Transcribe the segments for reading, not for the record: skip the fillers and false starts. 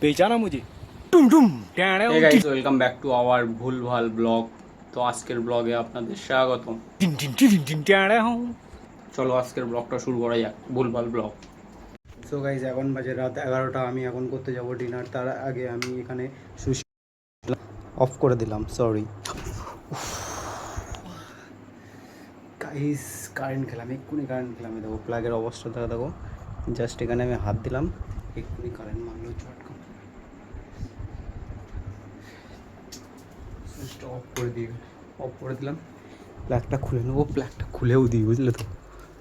बेचाना मुझे टुम टुम hey guys welcome back to our ভুলভাল ব্লগ। তো আজকের ব্লগে আপনাদের স্বাগতম। टिन टिन टिन टिन टिन हूँ চলো আজকের ব্লগটা শুরু করা যাক, ভুলভাল ব্লগ। সো গাইজ এখন বাজে রাত 11টা। আমি এখন করতে যাব ডিনার। তার আগে আমি এখানে সুশি অফ করে দিলাম, সরি গাইজ। কারেন্ট খেলাম, এক্ষুনি কারেন্ট খেলাম। দেখো প্লাগের অবস্থাটা দেখো, জাস্ট এখানে আমি হাত দিলাম, এক্ষুনি কারেন্ট মারলো চটকা। সুইচটা অফ করে দিলাম। প্লাগটা খুলে নেবো, প্লাগটা খুলেও দিই, বুঝলে তো,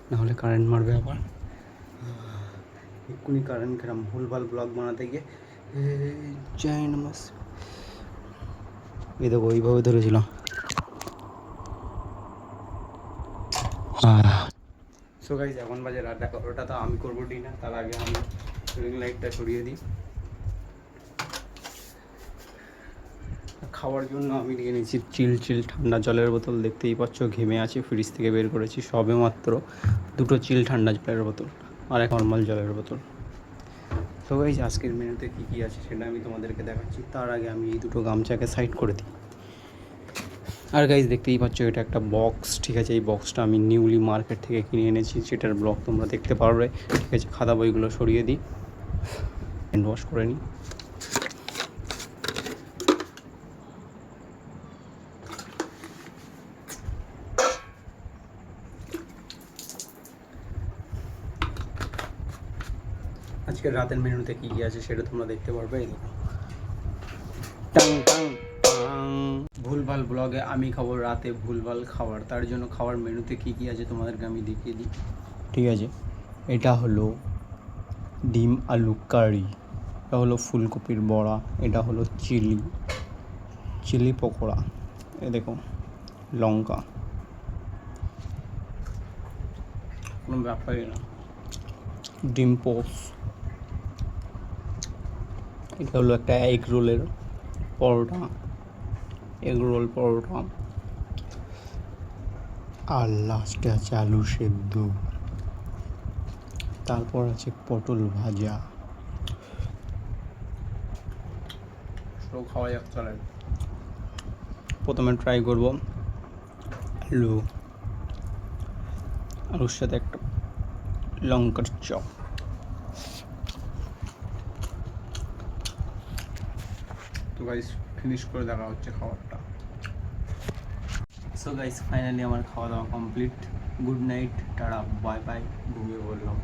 নাহলে কারেন্ট মারবে আবার। এক্ষুনি কারেন্ট খেলাম ভুলভাল ব্লগ বানাতে গিয়ে। জয় নমস। এই দেখো এইভাবে ধরেছিল। সো গাইজ এখন বাজে রাত 11টা। তো আমি করবো ডিনার, তার আগে আমি রিং লাইটটা সরিয়ে দিই। খাওয়ার জন্য আমি নিয়ে নিয়েছি চিল ঠান্ডা জলের বোতল। দেখতেই পাচ্ছ ঘেমে আছে, ফ্রিজ থেকে বের করেছি সবে মাত্র। দুটো চিল ঠান্ডা জলের বোতল আর এক নর্মাল জলের বোতল। তো গাইজ আজকের মেনুতে কী কী আছে সেটা আমি তোমাদেরকে দেখাচ্ছি। তার আগে আমি এই দুটো গামছাকে সাইড করে দিই। আর গাইজ দেখতেই পাচ্ছ এটা একটা বক্স, ঠিক আছে। এই বক্সটা আমি নিউলি মার্কেট থেকে কিনে এনেছি, সেটার ব্লগ তোমরা দেখতে পারবে, ঠিক আছে। খাতা বইগুলো সরিয়ে দিই, হ্যান্ড ওয়াশ করে নিই। আজকের রাতের মেনুতে কী কী আছে সেটা তোমরা দেখতে পারবে। এই দেখো টাং টাং টাং। ভুলভাল ব্লগে আমি খাবো রাতে ভুলভাল খাবার। তার জন্য খাবার মেনুতে কী কী আছে তোমাদেরকে আমি দেখিয়ে দিই, ঠিক আছে। এটা হলো ডিম আলু কারি, এটা হলো ফুলকপির বড়া, এটা হলো চিলি পকোড়া, এ দেখো লঙ্কা, কোনো ব্যাপারই না। ডিম পোস্ট, এটা হলো একটা এগ রোলের পরোটা, এগ রোল পরোটা। আর লাস্টে আছে আলু সেদ্ধ, তারপর আছে পটল ভাজা। সব খাওয়া যাক, চলে। প্রথমে ট্রাই করব আলুর সাথে একটা লঙ্কার চপ। তো গাইস ফিনিশ করে দেখা হচ্ছে খাবারটা। সো গাইস ফাইনালি আমার খাওয়া দাওয়া complete. Good night, tata, bye bye, ঘুমিয়ে পড়লাম।